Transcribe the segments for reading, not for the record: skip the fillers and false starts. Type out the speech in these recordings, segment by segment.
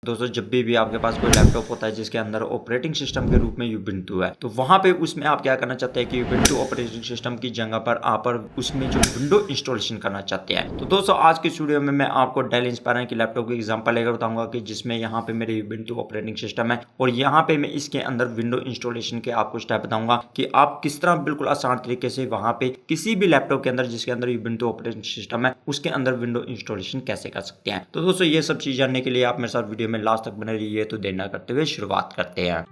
दोस्तों जब भी आपके पास कोई लैपटॉप होता है जिसके अंदर ऑपरेटिंग सिस्टम के रूप में यूबिंटू है, तो वहां पे उसमें आप क्या करना चाहते हैं कि यूबिंटू ऑपरेटिंग सिस्टम की जगह पर आप उसमें जो विंडो इंस्टॉलेशन करना चाहते हैं। तो दोस्तों आज के वीडियो में मैं आपको डेल इंस्पायरर की लैपटॉप की एग्जांपल लेकर बताऊंगा कि जिसमें यहाँ पे मेरे यूबिंटू ऑपरेटिंग सिस्टम है और यहाँ पे मैं इसके अंदर विंडो इंस्टॉलेशन के आपको स्टेप बताऊंगा कि आप किस तरह बिल्कुल आसान तरीके से वहां पे किसी भी लैपटॉप के अंदर जिसके अंदर यूबिंटू ऑपरेटिंग सिस्टम है उसके अंदर विंडो इंस्टॉलेशन कैसे कर सकते हैं। तो दोस्तों ये सब चीज जानने के लिए आप मेरे साथ वीडियो में लास्ट तक बने रहिए। तो देर न करते हुए शुरुआत करते हैं।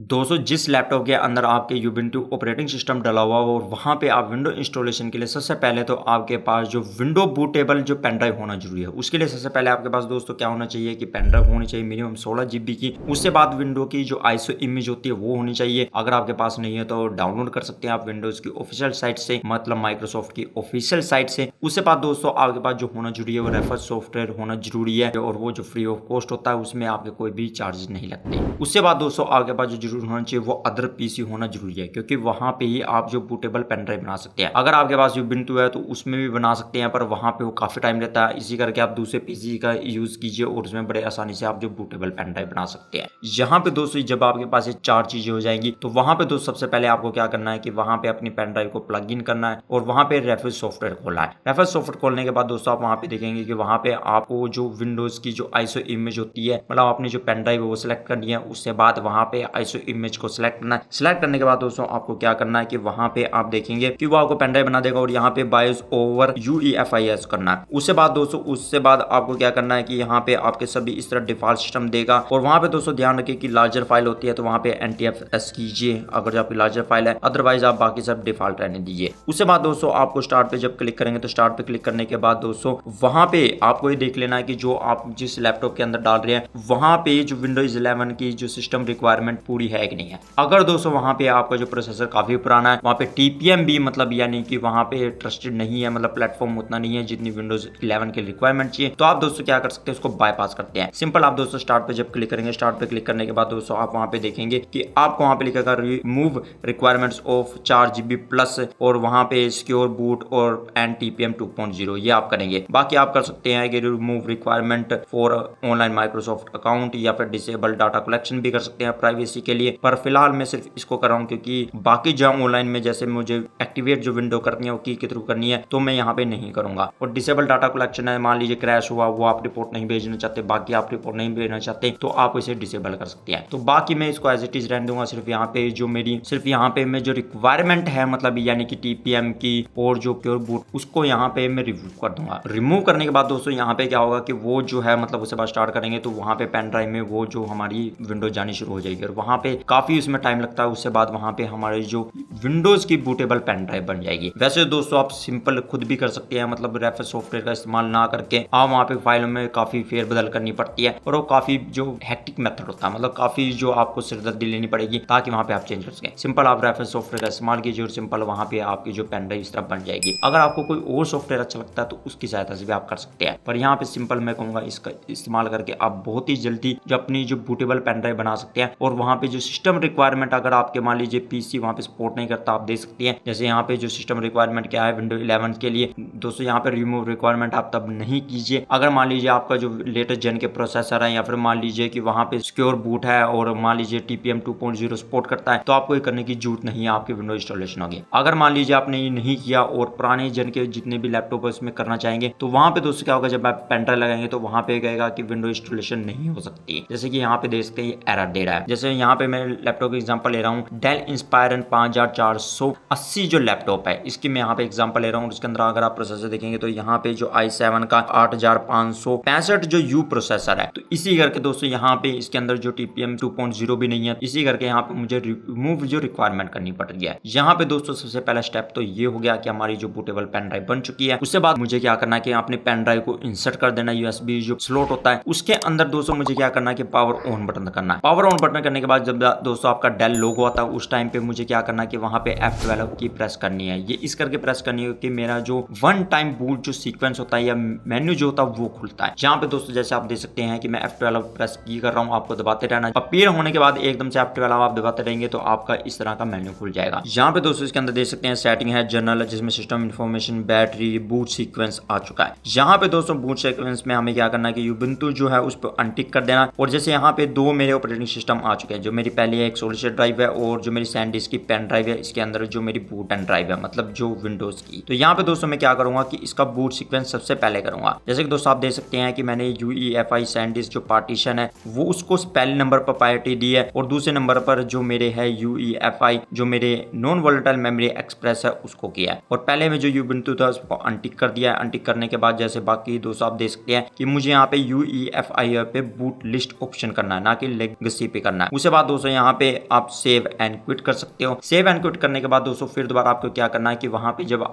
दोस्तों जिस लैपटॉप के अंदर आपके यूबिंटू ऑपरेटिंग सिस्टम डला हुआ हो और वहां पे आप विंडो इंस्टॉलेशन के लिए सबसे पहले तो आपके पास जो विंडो बूटेबल जो पेन ड्राइव होना जरूरी है। उसके लिए सबसे पहले आपके पास दोस्तों क्या होना चाहिए कि पेन ड्राइव होनी चाहिए मिनिमम 16 GB की। उसके बाद विंडो की जो आईएसओ इमेज होती है वो होनी चाहिए। अगर आपके पास नहीं है तो डाउनलोड कर सकते हैं आप विंडोज की ऑफिशियल साइट से, मतलब माइक्रोसॉफ्ट की ऑफिशियल साइट से। उसके बाद दोस्तों आपके पास जो होना जरूरी है वो रेफरेंस सॉफ्टवेयर होना जरूरी है और वो जो फ्री ऑफ कॉस्ट होता है उसमें आपके कोई भी चार्जेस नहीं लगते। उसके बाद दोस्तों आपके पास जो जरूर होना चाहिए वो अदर पीसी होना जरूरी है, क्योंकि वहां पे ही आप जो बूटेबल पेन ड्राइव बना सकते हैं। अगर आपके पास यूबिंटू है तो उसमें भी बना सकते हैं, पर वहां पे वो काफी टाइम लेता है। इसी करके आप दूसरे पीसी का यूज कीजिए और उसमें बड़े आसानी से आप जो बूटेबल पेन ड्राइव बना सकते हैं। यहाँ पे दोस्तों जब आपके पास ये 4 चीजें हो जाएंगी तो वहां पे दोस्तों सबसे पहले आपको क्या करना है कि वहां पे अपनी पेन ड्राइव को प्लग इन करना है और वहां पे रेफरेंस सॉफ्टवेयर खोलना है। रेफरेंस सॉफ्टवेयर खोलने के बाद दोस्तों आप वहां पे देखेंगे कि वहां पे आपको जो विंडोज की जो आईएसओ इमेज होती है, मतलब आपने जो पेन ड्राइव है वो सिलेक्ट करनी है। उसके बाद वहां पे आईएसओ इमेज को सिलेक्ट करना है। सिलेक्ट करने के बाद दोस्तों आपको क्या करना है कि वहां पे आप देखेंगे कि वो आपको पेन ड्राइव बना देगा और यहाँ पे बायोस ओवर UEFIS करना है। उसके बाद दोस्तों उससे बाद आपको क्या करना है कि यहाँ पे आपके सभी इस तरह डिफॉल्ट सिस्टम देगा और वहां पे दोस्तों ध्यान रखिए कि लार्जर फाइल होती है तो वहां पे NTFS कीजिए अगर जो आपकी लार्जर फाइल है, अदरवाइज आप बाकी सब डिफॉल्ट रहने दीजिए। उसके बाद दोस्तों आपको स्टार्ट पे जब क्लिक करेंगे तो स्टार्ट पे क्लिक करने के बाद दोस्तों वहां पे आपको ये देख लेना है कि जो आप जिस लैपटॉप के अंदर डाल रहे हैं वहां पे जो विंडोज 11 की जो सिस्टम रिक्वायरमेंट पूरी है कि नहीं है। अगर दोस्तों वहां पे आपका जो प्रोसेसर काफी पुराना है, वहां पे TPM भी मतलब यानी कि वहां पे ट्रस्टेड नहीं है, मतलब प्लेटफॉर्म उतना नहीं है जितनी विंडोज 11 के रिक्वायरमेंट चाहिए, तो आप दोस्तों क्या कर सकते हैं उसको बाईपास करते हैं। सिंपल आप दोस्तों स्टार्ट पे जब क्लिक करेंगे, स्टार्ट पे क्लिक करने के बाद दोस्तों आप वहां पे देखेंगे कि आपको वहां पे लिखेगा remove requirements of 4 GB plus और वहां पे सिक्योर बूट और एंड TPM 2.0 ये आप करेंगे। बाकी आप कर सकते हैं कि remove requirement for online Microsoft account या फिर डिसेबल डाटा कलेक्शन भी कर सकते हैं प्राइवेसी के लिए, पर फिलहाल मैं सिर्फ इसको कर रहा हूँ क्योंकि बाकी जो ऑनलाइन में जैसे मुझे एक्टिवेट जो विंडो करनी है वो की के थ्रू करनी है तो मैं यहाँ पे नहीं करूंगा। और डिसेबल डाटा कलेक्शन है, मान लीजिए क्रैश हुआ वो आप रिपोर्ट नहीं भेजना चाहते, बाकी आप रिपोर्ट नहीं भेजना चाहते तो आप इसे डिसेबल कर सकते हैं। तो बाकी मैं इसको एज इट इज रहने दूंगा। सिर्फ यहाँ पे जो मेरी सिर्फ यहाँ पे मैं जो रिक्वायरमेंट है मतलब यानी कि TPM की और जो प्योर बूट उसको यहाँ पे मैं रिमूव कर दूंगा। रिमूव करने के बाद दोस्तों यहाँ पे क्या होगा कि वो जो है मतलब उससे बाद स्टार्ट करेंगे तो वहाँ पे पेन ड्राइव में वो जो हमारी विंडो जानी शुरू हो जाएगी और वहाँ पे काफी उसमें टाइम लगता है। उससे बाद वहाँ पे हमारी जो विंडोज की बूटेबल पेन ड्राइव बन जाएगी। वैसे दोस्तों आप सिंपल खुद भी कर सकते हैं, मतलब रेफरेंस सॉफ्टवेयर का इस्तेमाल ना करके आप वहाँ पे फाइलों में काफी फेरबदल करनी पड़ती है और वो काफी जो हैक्टिक मेथड होता है, मतलब काफी जो आपको सिरदर्दी लेनी पड़ेगी ताकि वहाँ पे आप चेंज कर सकें। सिंपल आप रेफरेंस सॉफ्टवेयर का इस्तेमाल कीजिए और सिंपल वहाँ पे आपकी जो पेन ड्राइव इस तरह बन जाएगी। अगर आपको कोई और सॉफ्टवेयर अच्छा लगता है तो उसकी सहायता से भी आप कर सकते हैं, पर यहाँ पे सिंपल मैं कहूँगा इसका इस्तेमाल करके आप बहुत ही जल्दी जो अपनी जो बूटेबल पेन ड्राइव बना सकते हैं। और वहाँ पे जो सिस्टम रिक्वायरमेंट अगर आपके मान लीजिए पीसी वहाँ पे सपोर्ट नहीं करता आप दे सकते हैं। जैसे यहाँ पे जो सिस्टम रिक्वायरमेंट क्या है विंडो 11 के लिए दोस्तों यहाँ पे रिमूव रिक्वायरमेंट आप तब नहीं कीजिए अगर मान लीजिए आपका जो लेटेस्ट जेन के प्रोसेसर है या फिर मान लीजिए कि वहाँ पे सिक्योर बूट है और मान लीजिए TPM 2.0 सपोर्ट करता है, तो आपको ये करने की जरूरत नहीं है, आपकी विंडो इंस्टॉलेशन होगी। अगर मान लीजिए आपने ये नहीं किया और पुराने जेन के जितने भी लैपटॉप है उसमें करना चाहेंगे तो वहाँ पे दोस्तों क्या होगा जब आप पेन ड्राइव लगाएंगे तो वहाँ पे कहेगा कि विंडो इंस्टॉलेशन नहीं हो सकती। जैसे कि यहाँ पे देख सकते हैं एरर दे रहा है। जैसे यहाँ पे मैं लैपटॉप का एग्जांपल ले रहा हूँ डेल इंस्पायरर 5480 जो लैपटॉप है इसकी मैं यहाँ पे एग्जांपल ले रहा हूँ। उसके अंदर अगर आप प्रोसेसर देखेंगे तो यहाँ पे जो i7 का 8565 जो U प्रोसेसर है, तो इसी करके दोस्तों यहाँ पे इसके अंदर जो TPM 2.0 भी नहीं है, इसी करके यहाँ पे मुझे रिमूव जो रिक्वायरमेंट करनी पड़ रही है। यहाँ पे दोस्तों सबसे पहला स्टेप तो ये हो गया कि हमारी जो बूटेबल पेन ड्राइव बन चुकी है। उसके बाद मुझे क्या करना है कि अपने पेन ड्राइव को इंसर्ट कर देना USB जो स्लॉट होता है उसके अंदर। दोस्तों मुझे क्या करना है कि पावर ऑन बटन करना है। पावर ऑन बटन करने के बाद जब जब दोस्तों आपका डेल लोगो आता है उस टाइम पे मुझे क्या करना है कि वहां पे F12 की प्रेस करनी है। ये इस करके प्रेस करनी है कि मेरा जो वन टाइम बूट जो सीक्वेंस होता है या मेन्यू जो होता है वो खुलता है। यहाँ पे दोस्तों जैसे आप देख सकते हैं कि मैं F12 प्रेस की कर रहा हूँ, आपको दबाते रहना। अपीयर होने के बाद एकदम से F12 आप दबाते रहेंगे तो आपका इस तरह का मेन्यू खुल जाएगा। यहाँ पे दोस्तों इसके अंदर देख सकते हैं सेटिंग है जनरल, जिसमें system information, battery, boot sequence आ चुका है। यहाँ पे दोस्तों बूट सीक्वेंस में हमें क्या करना है कि यूबुंटू जो है उस पर अनटिक कर देना। और जैसे यहाँ पे दो मेरे ऑपरेटिंग सिस्टम आ चुके हैं, जो मेरी पहली एक सॉलिड स्टेट ड्राइव है और जो मेरी सैनडिस्क की पेन ड्राइव है, इसके अंदर जो मेरी बूट एंड ड्राइव है, मतलब जो विंडोज की। तो यहाँ पे दोस्तों मैं क्या करूंगा कि इसका बूट सीक्वेंस सबसे पहले करूंगा। जैसे कि दोस्तों आप देख सकते हैं कि मैंने UEFI सैनडिस्क जो पार्टीशन है वो उसको पहले नंबर पर प्रायोरिटी दी है और दूसरे नंबर पर जो मेरे है UEFI जो मेरे नॉन वोलेटाइल मेमोरी एक्सप्रेस है उसको किया है। और पहले में जो यूबुंटू था उसको अनटिक कर दिया है। अनटिक करने के बाद जैसे बाकी दोस्तों आप देख सकते हैं कि मुझे यहाँ पे UEFI पे बूट लिस्ट ऑप्शन करना है, ना कि लेगेसी पे करना है। उसके बाद दोस्तों यहाँ पे आप सेव एंड क्विट कर सकते हो। सेव एंड क्विट करने के बाद दोस्तों फिर दोबारा आपको क्या करना है कि वहां पे जब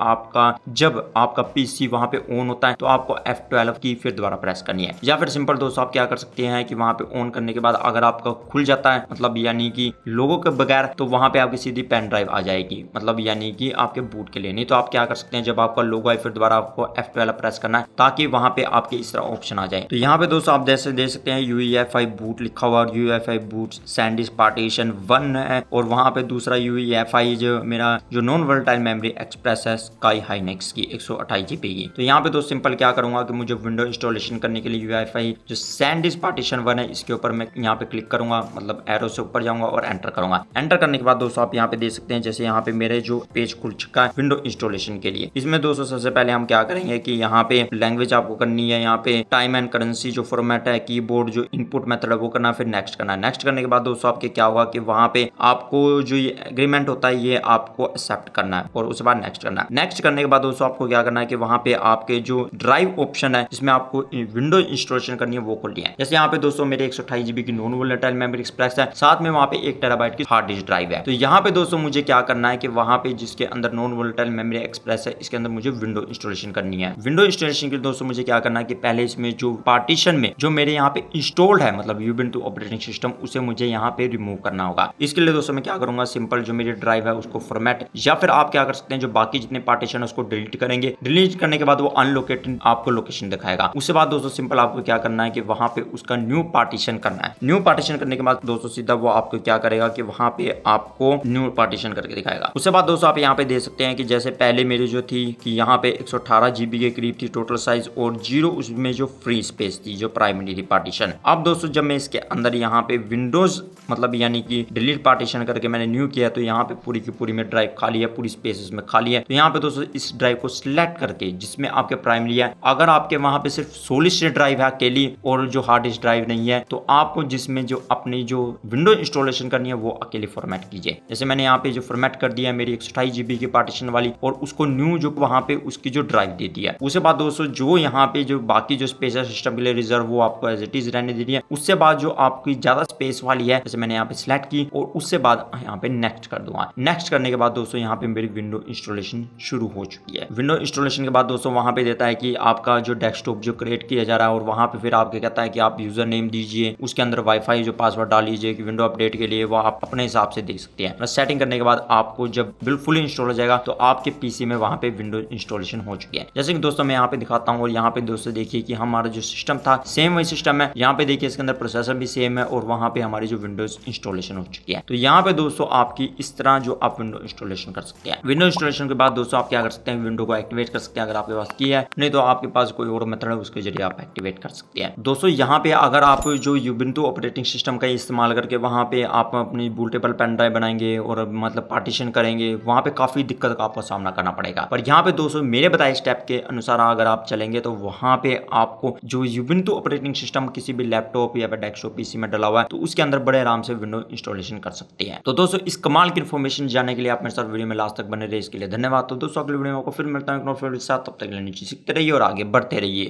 आपका पीसी वहां पे ऑन होता है तो आपको F12 की फिर दोबारा प्रेस करनी है। या फिर सिंपल दोस्तों आप क्या कर सकते हैं कि वहां पे ऑन करने के बाद अगर आपका खुल जाता है, मतलब यानी कि लोगों के बगैर, तो वहां पे आपकी सीधी पेन ड्राइव आ जाएगी, मतलब यानी कि आपके बूट के लिए। नहीं तो आप क्या कर सकते हैं, जब आपका लोगो है फिर दोबारा आपको F12 प्रेस करना है ताकि वहां पे आपके इस तरह ऑप्शन आ जाए। तो यहाँ पे दोस्तों आप जैसे देख सकते हैं UEFI बूट लिखा हुआ और UEFI बूट सैनडिस्क पार्टीशन 1 है और वहां पे दूसरा UEFI जो मेरा जो नॉन वोलेटाइल मेमोरी एक्सप्रेस है स्काई हाइनेक्स की 128 GB की। तो यहाँ पे दोस्त सिंपल क्या करूंगा कि मुझे विंडो इंस्टॉलेशन करने के लिए UEFI जो सैनडिस्क पार्टीशन 1 है इसके ऊपर मैं यहाँ पे क्लिक करूंगा, मतलब एरो से ऊपर जाऊंगा और एंटर करूंगा। एंटर करने के बाद दोस्तों आप यहाँ पे देख सकते हैं जैसे यहाँ पे मेरे जो पेज खुल चुका है विंडो इंस्टॉलेशन के लिए। इसमें दोस्तों सबसे पहले हम क्या करेंगे कि यहाँ पे लैंग्वेज आपको करनी है, यहाँ पे टाइम एंड करेंसी जो फॉर्मेट है, कीबोर्ड जो इनपुट मेथड है वो करना, फिर नेक्स्ट करना है। नेक्स्ट करने के बाद दोस्तों आपके क्या होगा कि वहां पे आपको जो ये एग्रीमेंट होता है ये आपको एक्सेप्ट करना है और उसके बाद नेक्स्ट करना है। नेक्स्ट करने के बाद दोस्तों आपको क्या करना है कि वहां पे आपके जो ड्राइव ऑप्शन है जिसमें आपको विंडो इंस्टॉलेशन करनी है वो खोलनी है। जैसे यहाँ पे दोस्तों मेरे 128 GB की नॉन वोलेटाइल मेमोरी एक्सप्रेस है, साथ में वहां पे 1 TB की हार्ड डिस्क ड्राइव है। तो यहाँ पे दोस्तों मुझे क्या करना है कि वहां पे जिसके अंदर नॉन वोलेटाइल मेमोरी एक्सप्रेस है इसके अंदर मुझे विंडो इंस्टॉलेशन करनी है। विंडो इंस्टॉलेशन के लिए दोस्तों मुझे क्या करना है कि पहले इसमें जो पार्टीशन में जो मेरे यहाँ पे इंस्टॉल्ड है, मतलब यूबुंटू ऑपरेटिंग सिस्टम, उसे मुझे यहाँ पे रिमूव करना होगा। इसके लिए दोस्तों मैं क्या करूंगा, सिंपल जो मेरी ड्राइव है उसको फॉर्मेट, या फिर आप क्या कर सकते हैं जो बाकी जितने पार्टीशन है उसको डिलीट करेंगे। डिलीट करने के बाद वो अनलोकेटेड आपको लोकेशन दिखाएगा। उसके बाद दोस्तों सिंपल आपको क्या करना है कि वहां पे उसका न्यू पार्टीशन करना है। न्यू पार्टीशन करने के बाद दोस्तों सीधा वो आपको क्या करेगा कि वहां पे आपको न्यू पार्टीशन करके दिखाएगा। उसके बाद दोस्तों आप यहाँ पे देख सकते हैं कि जैसे पहले मेरी जो थी कि यहाँ पे 118 GB के करीब थी टोटल साइज और 0 उसमें जो फ्री स्पेस थी जो प्राइमरी थी पार्टीशन। अब दोस्तों जब मैं इसके अंदर यहाँ पे विंडोज मतलब यानी कि डिलीट पार्टीशन करके मैंने न्यू किया तो यहाँ पे पूरी की पूरी में ड्राइव खाली है, पूरी स्पेस इसमें खाली है। तो यहाँ पे दोस्तों इस ड्राइव को सिलेक्ट करके जिसमें आपके प्राइमरी है, अगर आपके वहां पे सिर्फ सॉलिड स्टेट ड्राइव है अकेली और जो हार्ड डिस्क ड्राइव नहीं है तो आपको जिसमें जो अपनी जो विंडो इंस्टॉलेशन करनी है वो अकेले फॉर्मेट कीजिए। जैसे मैंने यहाँ पे जो फॉर्मेट कर दिया है मेरी 128 GB की पार्टीशन वाली और उसको न्यू जो वहां पे उसकी जो ड्राइव दे दिया है। उसके बाद दोस्तों जो यहाँ पे जो बाकी जो स्पेस है सिस्टम के लिए रिजर्व वो आपको एज इट इज रहने दे रही है। उससे बाद जो आपकी ज्यादा स्पेस वाली है जैसे मैंने यहाँ पे सिलेक्ट की और उससे बाद यहाँ पे नेक्स्ट कर दूंगा। नेक्स्ट करने के बाद दोस्तों यहाँ पे मेरी विंडो इंस्टॉलेशन शुरू हो चुकी है। विंडो इंस्टॉलेशन के बाद दोस्तों वहां पे देता है कि आपका जो डेस्कटॉप जो क्रिएट किया जा रहा है और वहां पे फिर आपके कहता है कि आप यूजर नेम दीजिए, उसके अंदर वाईफाई जो पासवर्ड डाल लीजिए कि विंडो अपडेट के लिए वो आप अपने हिसाब से देख सकते हैं। सेटिंग करने के बाद आपको जब बिल्कुल इंस्टॉल हो जाएगा तो आपके पीसी में वहां पे विंडो इंस्टॉलेशन हो चुकी है। जैसे कि दोस्तों मैं यहाँ पे दिखाता हूँ और यहाँ पे दोस्तों देखिए कि हमारा जो सिस्टम था सेम वही सिस्टम है। यहाँ पे देखिए इसके अंदर प्रोसेसर भी सेम है और वहां पे हमारी जो विंडोज इंस्टॉलेशन हो चुकी है। तो यहाँ पे दोस्तों आपकी इस तरह जो आप विंडो इंस्टॉलेशन कर सकते हैं। विंडो इंस्टॉलेशन के बाद दोस्तों आप क्या कर सकते हैं, विंडो को एक्टिवेट कर सकते हैं अगर आपके पास की है, नहीं तो आपके पास कोई और मेथड है उसके जरिए आप एक्टिवेट कर सकते हैं। दोस्तों यहाँ पे अगर आप जो यूबुंटू ऑपरेटिंग सिस्टम का इस्तेमाल करके वहां पे आप अपनी बूटेबल पेन ड्राइव बनाएंगे और मतलब पार्टीशन करेंगे, वहां पे काफी दिक्कत का आपको सामना करना पड़ेगा। पर यहाँ पे दोस्तों मेरे बताए स्टेप के अनुसार अगर आप चलेंगे तो वहां पे आपको जो यूबुंटू ऑपरेटिंग सिस्टम किसी भी लैपटॉप या डेस्कटॉप पीसी में डला हुआ है तो उसके अंदर बड़े आराम से विंडो इंस्टॉलेशन कर सकते हैं। तो दोस्तों इस कमाल की इन्फॉर्मेशन जानने के लिए आप मेरे साथ वीडियो में लास्ट तक बने रहे, इसके लिए धन्यवाद। तो दोस्तों अगले वीडियो में फिर मिलता हूं एक नई वीडियो के साथ, तब तक के लिए नीचे सीखते रहिए और आगे बढ़ते रहिए।